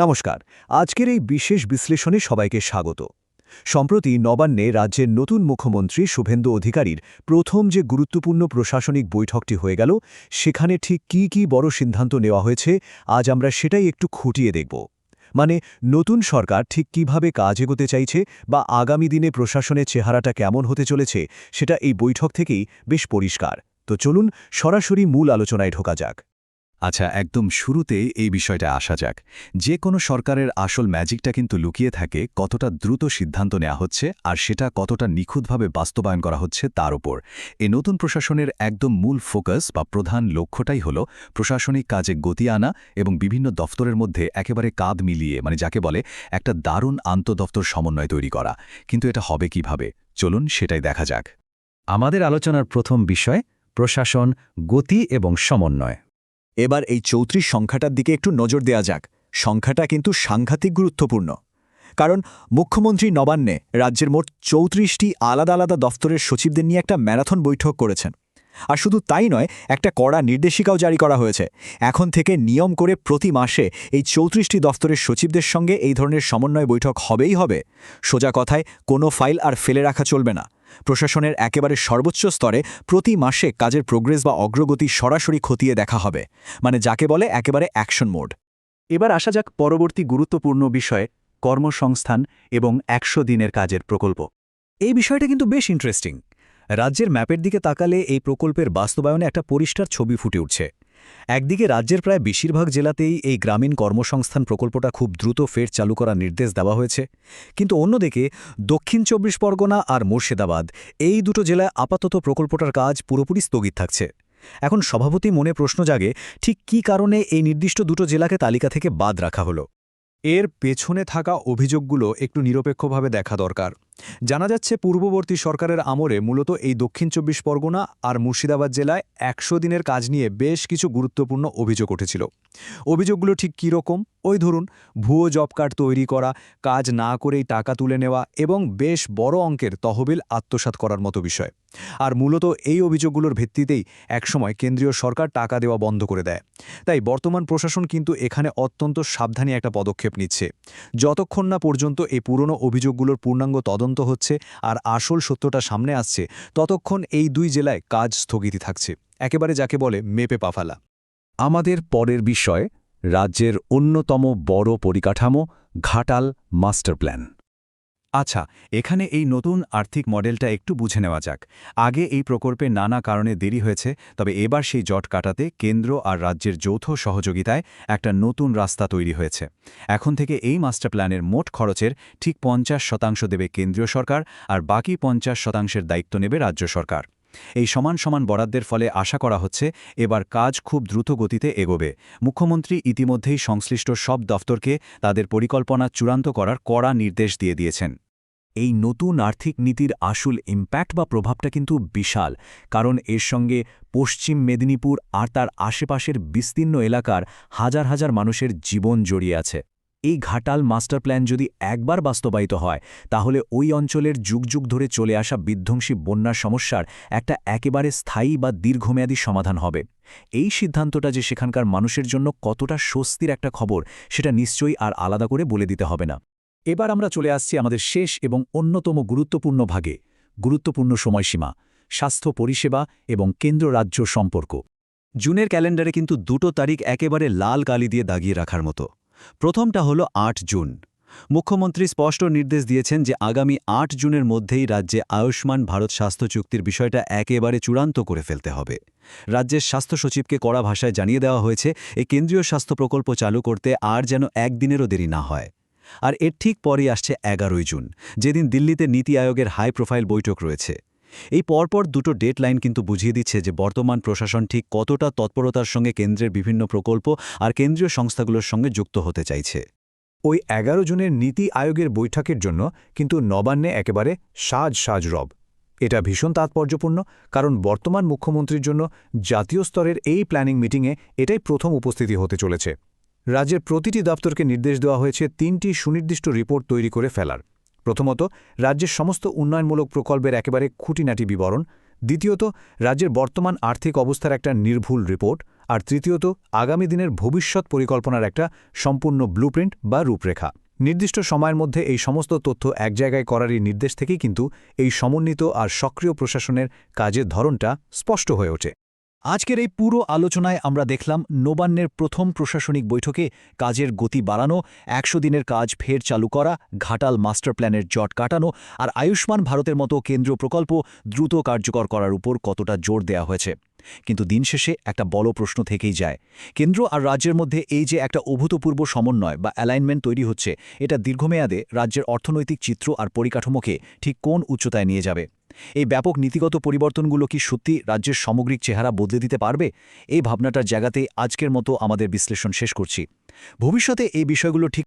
নমস্কার। আজকের এই বিশেষ বিশ্লেষণে সবাইকে স্বাগত। সম্প্রতি নবান্নে রাজ্যের নতুন মুখ্যমন্ত্রী শুভেন্দু অধিকারীর প্রথম যে গুরুত্বপূর্ণ প্রশাসনিক বৈঠকটি হয়ে গেল, সেখানে ঠিক কি বড় সিদ্ধান্ত নেওয়া হয়েছে, আজ আমরা সেটাই একটু খুঁটিয়ে দেখব। মানে, নতুন সরকার ঠিক কিভাবে কাজ এগোতে চাইছে বা আগামী দিনে প্রশাসনের চেহারাটা কেমন হতে চলেছে, সেটা এই বৈঠক থেকেই বেশ পরিষ্কার। তো চলুন সরাসরি মূল আলোচনায় ঢোকা যাক। আচ্ছা, একদম শুরুতে এই বিষয়টা আসা যাক। যে কোনো সরকারের আসল ম্যাজিকটা কিন্তু লুকিয়ে থাকে কতটা দ্রুত সিদ্ধান্ত নেওয়া হচ্ছে আর সেটা কতটা নিখুঁতভাবে বাস্তবায়ন করা হচ্ছে তার উপর। এই নতুন প্রশাসনের একদম মূল ফোকাস বা প্রধান লক্ষ্যটাই হল প্রশাসনিক কাজে গতি আনা এবং বিভিন্ন দফতরের মধ্যে একেবারে কাঁধ মিলিয়ে, মানে যাকে বলে একটা দারুণ আন্তঃদফতর সমন্বয় তৈরি করা। কিন্তু এটা হবে কিভাবে? চলুন সেটাই দেখা যাক। আমাদের আলোচনার প্রথম বিষয় প্রশাসন, গতি এবং সমন্বয়। এবার এই ৩৪ সংখ্যাটার দিকে একটু নজর দেয়া যাক। সংখ্যাটা কিন্তু সাংঘাতিক গুরুত্বপূর্ণ। কারণ মুখ্যমন্ত্রী নবান্নে রাজ্যের মোট ৩৪টি আলাদা আলাদা দফতরের সচিবদের নিয়ে একটা ম্যারাথন বৈঠক করেছেন। আর শুধু তাই নয়, একটা কড়া নির্দেশিকাও জারি করা হয়েছে। এখন থেকে নিয়ম করে প্রতি মাসে এই ৩৪টি দফতরের সচিবদের সঙ্গে এই ধরনের সমন্বয় বৈঠক হবেই হবে। সোজা কথায়, কোনো ফাইল আর ফেলে রাখা চলবে না। প্রশাসনের একেবারে সর্বোচ্চ স্তরে প্রতি মাসে কাজের প্রোগ্রেস বা অগ্রগতি সরাসরি খতিয়ে দেখা হবে, মানে যাকে বলে একেবারে অ্যাকশন মোড। এবার আসা যাক পরবর্তী গুরুত্বপূর্ণ বিষয়ে, কর্মসংস্থান এবং ১০০ দিনের কাজের প্রকল্প। এই বিষয়টা কিন্তু বেশ ইন্টারেস্টিং। রাজ্যের ম্যাপের দিকে তাকালে এই প্রকল্পের বাস্তবায়নে একটা পরিষ্কার ছবি ফুটে উঠছে। একদিকে রাজ্যের প্রায় বেশিরভাগ জেলাতেই এই গ্রামীণ কর্মসংস্থান প্রকল্পটা খুব দ্রুত ফের চালু করার নির্দেশ দেওয়া হয়েছে, কিন্তু অন্যদিকে দক্ষিণ ২৪ পরগনা আর মুর্শিদাবাদ, এই দুটো জেলায় আপাতত প্রকল্পটার কাজ পুরোপুরি স্থগিত থাকছে। এখন সভাপতি মনে প্রশ্ন জাগে, ঠিক কী কারণে এই নির্দিষ্ট দুটো জেলাকে তালিকা থেকে বাদ রাখা হলো? এর পেছনে থাকা অভিযোগগুলো একটু নিরপেক্ষভাবে দেখা দরকার। জানা যাচ্ছে পূর্ববর্তী সরকারের আমলে মূলত এই দক্ষিণ ২৪ পরগনা আর মুর্শিদাবাদ জেলায় ১০০ দিনের কাজ নিয়ে বেশ কিছু গুরুত্বপূর্ণ অভিযোগ উঠেছিল। অভিযোগগুলো ঠিক কী রকম? ওই ধরুন, ভুয়ো জব কার্ড তৈরি করা, কাজ না করেই টাকা তুলে নেওয়া এবং বেশ বড় অঙ্কের তহবিল আত্মসাৎ করার মতো বিষয়। আর মূলত এই অভিযোগগুলোর ভিত্তিতেই একসময় কেন্দ্রীয় সরকার টাকা দেওয়া বন্ধ করে দেয়। তাই বর্তমান প্রশাসন কিন্তু এখানে অত্যন্ত সাবধানী একটা পদক্ষেপ নিচ্ছে। যতক্ষণ না পর্যন্ত এই পুরনো অভিযোগগুলোর পূর্ণাঙ্গ তদন্ত হচ্ছে আর আসল সত্যটা সামনে আসছে, ততক্ষণ এই দুই জেলায় কাজ স্থগিতই থাকছে, একেবারে যাকে বলে মেপে পাফালা। আমাদের পরের বিষয় রাজ্যের অন্যতম বড় পরিকাঠামো, ঘাটাল মাস্টার প্ল্যান। আচ্ছা, এখানে এই নতুন আর্থিক মডেলটা একটু বুঝে নেওয়া যাক। আগে এই প্রকল্পে নানা কারণে দেরি হয়েছে, তবে এবার সেই জট কাটাতে কেন্দ্র আর রাজ্যের যৌথ সহযোগিতায় একটা নতুন রাস্তা তৈরি হয়েছে। এখন থেকে এই মাস্টার প্ল্যানের মোট খরচের ঠিক ৫০% দেবে কেন্দ্রীয় সরকার আর বাকি ৫০%-এর দায়িত্ব নেবে রাজ্য সরকার। এই সমান সমান বরাদ্দের ফলে আশা করা হচ্ছে এবার কাজ খুব দ্রুত গতিতে এগোবে। মুখ্যমন্ত্রী ইতিমধ্যেই সংশ্লিষ্ট সব দফতরকে তাদের পরিকল্পনা চূড়ান্ত করার কড়া নির্দেশ দিয়ে দিয়েছেন। এই নতুন আর্থিক নীতির আসল ইম্প্যাক্ট বা প্রভাবটা কিন্তু বিশাল, কারণ এর সঙ্গে পশ্চিম মেদিনীপুর আর তার আশেপাশের বিস্তীর্ণ এলাকার হাজার হাজার মানুষের জীবন জড়িয়ে আছে। এই ঘাটাল মাস্টার প্ল্যান যদি একবার বাস্তবায়িত হয়, তাহলে ওই অঞ্চলের যুগ যুগ ধরে চলে আসা বিধ্বংসী বন্যার সমস্যার একটা একেবারে স্থায়ী বা দীর্ঘমেয়াদী সমাধান হবে। এই সিদ্ধান্তটা যে সেখানকার মানুষের জন্য কতটা স্বস্তির একটা খবর, সেটা নিশ্চয়ই আর আলাদা করে বলে দিতে হবে না। এবার আমরা চলে আসছি আমাদের শেষ এবং অন্যতম গুরুত্বপূর্ণ ভাগে, গুরুত্বপূর্ণ সময়সীমা, স্বাস্থ্য পরিষেবা এবং কেন্দ্র রাজ্য সম্পর্ক। জুনের ক্যালেন্ডারে কিন্তু দুটো তারিখ একেবারে লাল কালি দিয়ে দাগিয়ে রাখার মতো। প্রথমটা হলো ৮ জুন। মুখ্যমন্ত্রী স্পষ্ট নির্দেশ দিয়েছেন যে আগামী ৮ জুনের মধ্যেই রাজ্যে আয়ুষ্মান ভারত স্বাস্থ্য চুক্তির বিষয়টা একেবারে চূড়ান্ত করে ফেলতে হবে। রাজ্যের স্বাস্থ্য সচিবকে কড়া ভাষায় জানিয়ে দেওয়া হয়েছে এই কেন্দ্রীয় স্বাস্থ্য প্রকল্প চালু করতে আর যেন একদিনেরও দেরি না হয়। আর এর ঠিক পরেই আসছে ১১ই জুন, যেদিন দিল্লিতে নীতি আয়োগের হাই প্রোফাইল বৈঠক রয়েছে। এই পরপর দুটো ডেডলাইন কিন্তু বুঝিয়ে দিচ্ছে যে বর্তমান প্রশাসন ঠিক কতটা তৎপরতার সঙ্গে কেন্দ্রের বিভিন্ন প্রকল্প আর কেন্দ্রীয় সংস্থাগুলোর সঙ্গে যুক্ত হতে চাইছে। ওই ১১ জুনের নীতি আয়োগের বৈঠকের জন্য কিন্তু নবান্নে একেবারে সাজ রব। এটা ভীষণ তাৎপর্যপূর্ণ, কারণ বর্তমান মুখ্যমন্ত্রীর জন্য জাতীয় স্তরের এই প্ল্যানিং মিটিংয়ে এটাই প্রথম উপস্থিতি হতে চলেছে। রাজ্যের প্রতিটি দপ্তরকে নির্দেশ দেওয়া হয়েছে ৩টি সুনির্দিষ্ট রিপোর্ট তৈরি করে ফেলার। প্রথমত, রাজ্যের সমস্ত উন্নয়নমূলক প্রকল্পের একেবারে খুঁটিনাটি বিবরণ। দ্বিতীয়ত, রাজ্যের বর্তমান আর্থিক অবস্থার একটা নির্ভুল রিপোর্ট। আর তৃতীয়ত আগামী দিনের ভবিষ্যৎ পরিকল্পনার একটা সম্পূর্ণ ব্লুপ্রিন্ট বা রূপরেখা। নির্দিষ্ট সময়ের মধ্যে এই সমস্ত তথ্য এক জায়গায় করারই নির্দেশ থেকেই কিন্তু এই সমন্বিত আর সক্রিয় প্রশাসনের কাজের ধরনটা স্পষ্ট হয়ে ওঠে। আজকের এই পুরো আলোচনায় আমরা দেখলাম নবান্নের প্রথম প্রশাসনিক বৈঠকে কাজের গতি বাড়ানো, ১০০ দিনের কাজ ফের চালু করা, ঘাটাল মাস্টার প্ল্যানের জট কাটানো আর আয়ুষ্মান ভারতের মতো কেন্দ্রীয় প্রকল্প দ্রুত কার্যকর করার উপর কতটা জোর দেওয়া হয়েছে। কিন্তু দিন শেষে একটা বড় প্রশ্ন থেকেই যায়, কেন্দ্র আর রাজ্যের মধ্যে এই যে একটা অভূতপূর্ব সমন্বয় বা অ্যালাইনমেন্ট তৈরি হচ্ছে, এটা দীর্ঘমেয়াদে রাজ্যের অর্থনৈতিক চিত্র আর পরিকাঠামোকে ঠিক কোন উচ্চতায় নিয়ে যাবে? এই ব্যাপক নীতিগত পরিবর্তনগুলো কি সত্যি রাজ্যের সামগ্রিক চেহারা বদলে দিতে পারবে? এই ভাবনাটার জায়গাতেই আজকের মতো আমাদের বিশ্লেষণ শেষ করছি। ভবিষ্যতে এই বিষয়গুলো ঠিক